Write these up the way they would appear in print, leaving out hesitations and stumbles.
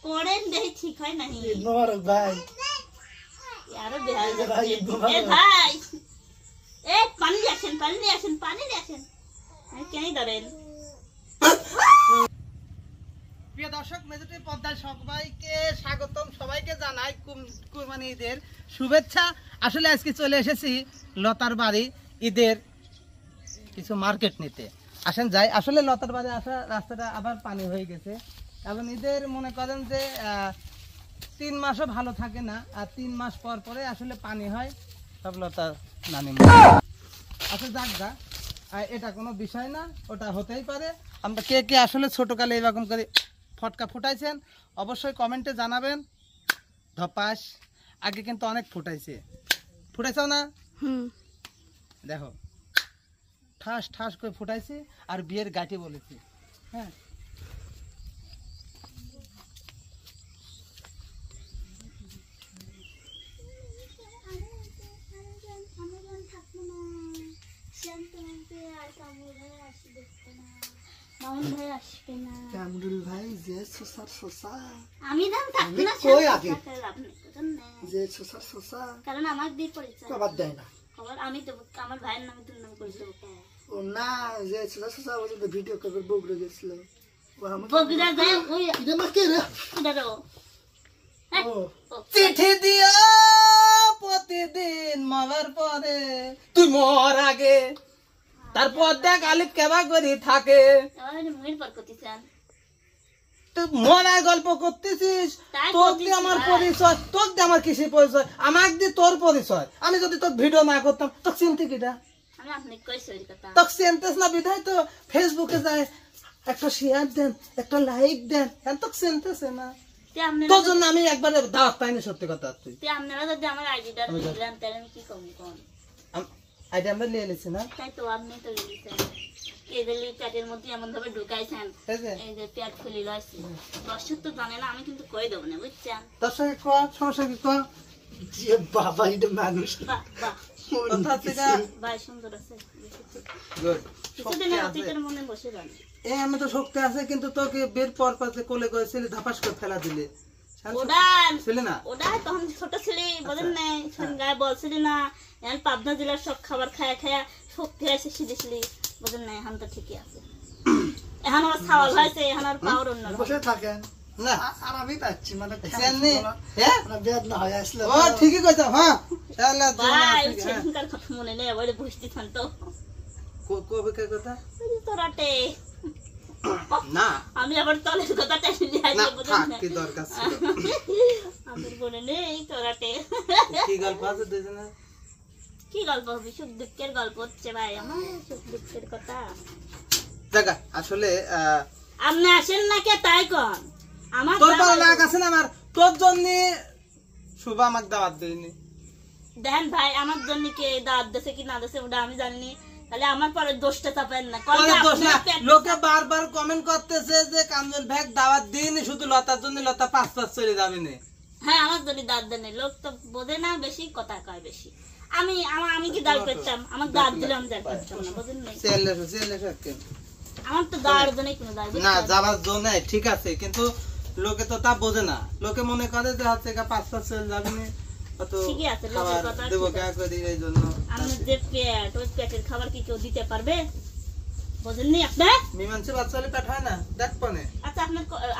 করেন দেখি ঠিক হয় না ঈদ মোবারক ভাই আরো বেহাল এ ভাই এ পানি নিয়ে আসেন কেন ধরেন প্রিয় দর্শক মেজরটি পদ্মার সবাইকে স্বাগতম সবাইকে জানাই কুরবানি ঈদের শুভেচ্ছা আসলে আজকে চলে এসেছি লতার বাড়ি ঈদের কিছু মার্কেট নিতে আসেন যাই আসলে লতার বাড়ি আসা রাস্তাটা আবার পানি হয়ে গেছে এবং ঈদের মনে করেন যে 3 মাসও ভালো থাকে না আর 3 মাস পর পরে আসলে পানি হয় সব লতা নানি আচ্ছা যাক যা এটা কোনো বিষয় না ওটা হতেই পারে আমরা কে কে আসলে ছোটকালে এরকম করে ফটকা ফুটাইছেন অবশ্যই কমেন্টে জানাবেন ধপাস আগে কিন্তু অনেক ফুটাইছো না দেখো ঠাস ঠাস করে ফুটাইছি আর বিয়ের গাঁটি বলেছি হ্যাঁ কামরুল ভাই যে সোসার সোসা আমি দাম থাকতে না কই আগে যে সোসার সোসা কারণ আমার দিয়ে পরিচয় কবার দেয় না খবর আমি তো আমার ভাইয়ের নামে তুই নাম কইছো ও না যে সোসার সোসা ওই যে ভিডিও করে বগড়ে গেছিল বগড়া যায় ওই এটা মা কে রে দাঁড়াও চিঠি দিয়া প্রতিদিন মরার পরে তুই মর আগে তারপর দেখ আলিফ কেবা করি থাকে মরার গল্প করতেছিস তোর দিয়ে আমার পরিচয় তোর দিয়ে আমার কিসে পরিচয় আমার দিয়ে তোর পরিচয় আমি যদি তোর ভিডিও না করতাম তোর চিনতে কিটা তোর চিনতেস না বিধায় তো ফেসবুকে যায় একটা শেয়ার দেন একটা লাইক দেন তোর চিনতেছে না তোর জন্য আমি একবার দাওয়াত পাইনি সত্যি কথা তুই আপনারা যদি আমার আইডিটা দিলেন তাহলে আমি কি কম কোন আইডি আমরা নিয়ে নিছি না তাই তো আপনি তো লিখেছেন এই যে পেটের মধ্যে এমন ভাবে ঢুকাইছেন এই যে পেট খুলে লইছে দর্শক তো জানে না আমি কিন্তু কই দেব না বুঝছেন দর্শক কো সমস্যা কি কো যে বাবা এটা মানুষ বাহ বাহ কথা থেকে ভাই সুন্দর আছে গুড কিছুদিন আগে তোর মনে বসে গেল আমি তো শক্তি আছে কিন্তু তোকে বের পর পাশে কোলে কইছিল ধাপাস করে ফেলা দিলে ওডান ছিল না ওডা তখন ছোট ছেলে বলেন না গায়ে বলছিল না এখন পাবনা জেলার সব খাবার খায়া খায়া শক্তি আছে সিধেছিলি বলেন না এখন তো ঠিকই আছে এখন আমার খাওয়া হয়েছে এখন আর পাওয়ার অন্য বসে থাকেন না আর আমি পাচ্ছি মানে জানি হ্যাঁ না বেদনা হয়ে আসলো ও ঠিকই কইছো হ্যাঁ তাহলে ভাই সেদিনকার কথা মনে নেই বলে বসতে থান তো কবে কে কথা তোরাটে না আমি আবার তলের কথা টেনে আইছি বুঝছেন না কি দরকার ছিল আমি বলে নেই তোরাটে কি গল্প আছে দুজনে কি গল্প হবে সুখ দুঃখের গল্প হচ্ছে ভাই আমার সুখ দুঃখের কথা দেখা আসলে আপনি আসেন না কে তাই কোন আমার তোর ভালো লাগ আছে না আমার তোর জন্য শুভ আমাকে দাওয়াত দেয়নি দেখেন ভাই আমার জন্য কে দাওয়াত দেছে কি না দেছে ওটা আমি জানি তাহলে আমার পরে দোষটা চাপেন না লোকে বারবার কমেন্ট করতেছে যে কামরুল ভাই দাওয়াত দেয়নি শুধু লতার জন্য লতা 5 চলে যাবে না হ্যাঁ আমার জন্য দাওয়াত দেন লোক তো বোঝে না বেশি কথা কয় বেশি আমি কি দাওয়াত পেতাম আমার দাওয়াত দিলাম দাওয়াত পেতাম না বুঝেন না ছেলে আমার তো দাওয়াত জন্য কোনো দাওয়াত না যাবার জন্য ঠিক আছে কিন্তু লোকে তো তা বোঝে না লোকে মনে করে যে হচ্ছে 5 চলে যাবে না ঠিকই আছে লোকের কথা দেব কে করে এই জন্য আমি যে পেট ওই পেটের খাবার কি কেউ দিতে পারবে বুঝেন নি আপনি মিমানসি বাচ্চালে পেট হয় না দেখ পানে আচ্ছা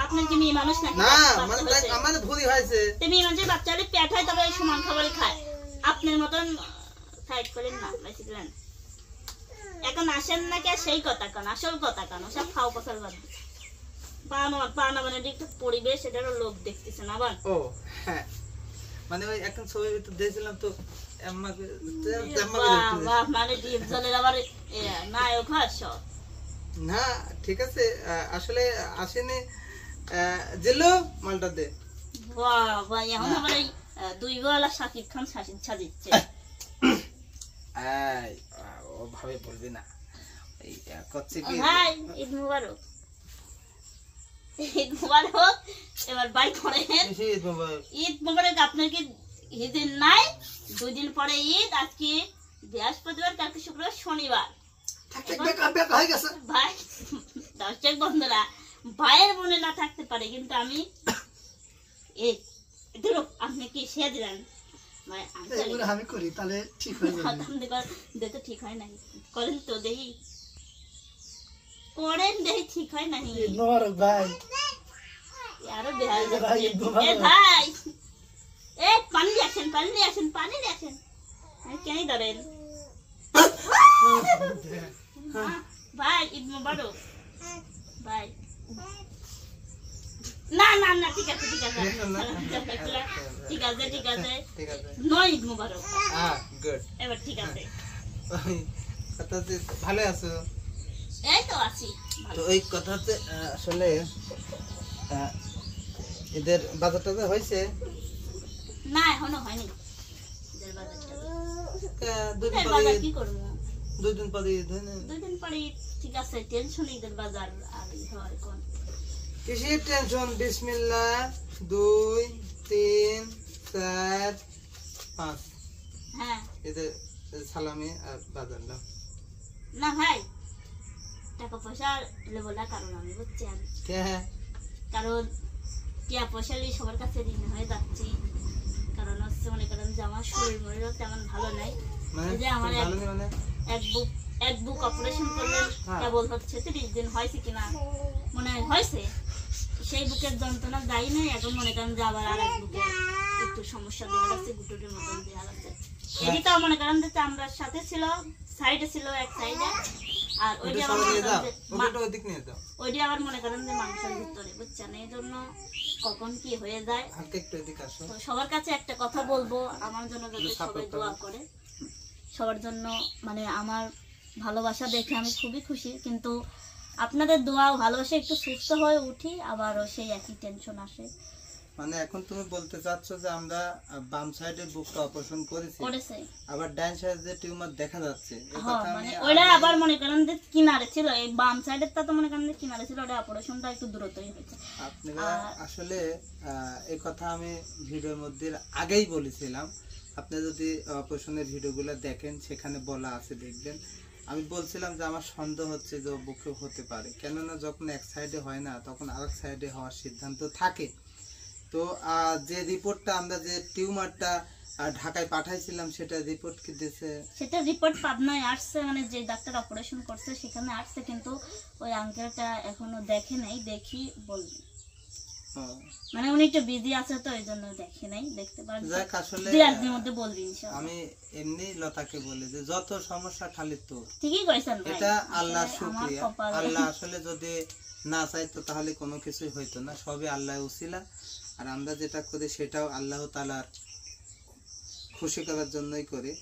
আপনার কি মেয়ে মানুষ নাকি না মানে দেখ আমার ভুরি হইছে তুমি মানুষের বাচ্চালে পেট হয় তবে সমান খাবারই খায় আপনার মতন সাইড করেন না বুঝলেন এখন আসেন না কে সেই কথা কোন আসল কথা কোন সব খাও পছল বাদ পানা মানে একটু পরিবেশ এটারও লোক দেখতেছেন আবার ও হ্যাঁ মানে ওই এখন ছবি তো দেখছিলাম তো আমাকে বাহ মানে ডিপ জলের আবার নায়ক হাস না ঠিক আছে আসলে আসেনি জিল্লু মালটা দে বাহ বাহ এখন আবার এই দুই বেলা শাকিব খান সাজিচ্ছে এই ও ভাবে বলবি না এই করছে কি ভাই ঈদ মুবারক এবার বাই করেন ঈদ মোবারক আপনার কি ঈদের নাই 2 দিন পরে ঈদ আজকে বৃহস্পতিবার কালকে শুক্রবার শনিবার ভাই দর্শক বন্ধুরা ভাইয়ের মনে না থাকতে পারে কিন্তু আমি এই ধরো আপনি কি সে দিলেন মানে এগুলো আমি করি তাহলে ঠিক হয়ে যাবে দেখো ঠিক হয় নাই করেন তো দেখি করেন দেখি ঠিক হয় নাই মোবারক ভাই আরো বেহাল ভাই, এ ভাই এ পানি নিয়ে আসেন পানি নিয়ে আসেন পানি নিয়ে আসেন কেন ধরেন ভাই ঈদ মোবারক ভাই না না না ঠিক আছে ঠিক আছে ঠিক আছে ঠিক আছে ঠিক আছে নয় ঈদ মোবারক গুড এবার ঠিক আছে কথা হচ্ছে ভালো আছো এই তো আছি তো ওই কথা হচ্ছে আসলে এদের বাজারটা যে হয়েছে না এখনো হয়নি ঈদের বাজারটা দুই দিন ঈদের পরে বাজার কি করবো 2 দিন পরে ঈদ হয় না? 2 দিন পরে ঠিক আছে টেনশন ঈদের বাজার আর হয় কোন কিসের টেনশন বিসমিল্লাহ 2 3 4 5 হ্যাঁ এদের সালামি আর বাজার না না ভাই টাকা পয়সা লেবো না কারণ আমি বুঝছেন কে কারণ টিয়া পয়সা নিয়ে সবার কাছে ঋণ হয়ে যাচ্ছি কারণ হচ্ছে মনে করেন যে আমার শরীর মরিও তেমন ভালো নাই মানে এই যে আমার ভালো নেই মানে এক বুক অপারেশন করলেন কেবল হচ্ছে 30 দিন হয়েছে কিনা মনে হয় হয়েছে সেই বুকের যন্ত্রণা যাই নাই এখন মনে করেন যে আবার আর এক বুকে একটু সমস্যা দেওয়া যাচ্ছে গুটুরের মতন দেওয়া যাচ্ছে এদিকেও মনে করেন যে চামড়ার সাথে ছিল সাইডে ছিল এক সাইডে আর ওইটা আবার মনে করেন যে ওটা ওদিক নিয়ে দাও ওইটা আবার মনে করেন যে মাংসের ভিতরে বুঝছেন এই জন্য কখন কি হয়ে যায় হালকা একটু এদিকে আসো তো সবার কাছে একটা কথা বলবো আমার জন্য যাতে সবাই দোয়া করে সবার জন্য মানে আমার ভালোবাসা দেখে আমি খুবই খুশি কিন্তু আপনাদের দোয়া ও ভালোবাসা একটু সুস্থ হয়ে উঠি আবারও সেই একই টেনশন আসে মানে এখন তুমি বলতে চাচ্ছ যে আমরা বাম সাইডে বুকটা অপারেশন করেছি করেছে আবার ডান সাইডে টিউমার দেখা যাচ্ছে এই হ্যাঁ কথা মানে আমি ওইটা আবার মনে করেন যে কিনারে ছিল এই বাম সাইডেরটা তো মনে করেন যে কিনারে ছিল ওটা অপারেশনটা একটু দূরত্বই হয়েছে আপনারা আসলে এই কথা আমি ভিডিওর মধ্যে আগেই বলেছিলাম আপনি যদি অপারেশনের ভিডিওগুলো দেখেন সেখানে বলা আছে দেখবেন আমি বলছিলাম যে আমার সন্দেহ হচ্ছে যে বুকে হতে পারে কেননা যখন এক সাইডে হয় না তখন আরেক সাইডে হওয়ার সিদ্ধান্ত থাকে তো যে রিপোর্টটা আমরা যে টিউমারটা ঢাকায় পাঠাইছিলাম সেটা রিপোর্ট কি দিয়েছে সেটা রিপোর্ট পাবনায় আসছে মানে যে ডাক্তার অপারেশন করছে সেখানে আসছে কিন্তু ওই আঙ্কেলটা এখনো দেখে নাই দেখি বলবি মানে উনি একটু বিজি আছে তো এই জন্য দেখে নাই দেখতে পারেন যাক আসলে 2 দিনের মধ্যে বলবি ইনশাআল্লাহ আমি এমনি লতাকে বলি যে যত সমস্যা খালি তোর ঠিকই কইছেন ভাই এটা আল্লাহর আমার শুকরিয়া কপালে। আল্লাহ আসলে যদি না চাইতো তাহলে কোনো কিছুই হইতো না সবই আল্লাহর উসিলা আর আমরা যেটা করি সেটাও আল্লাহ তাআলার খুশি করার জন্যই করি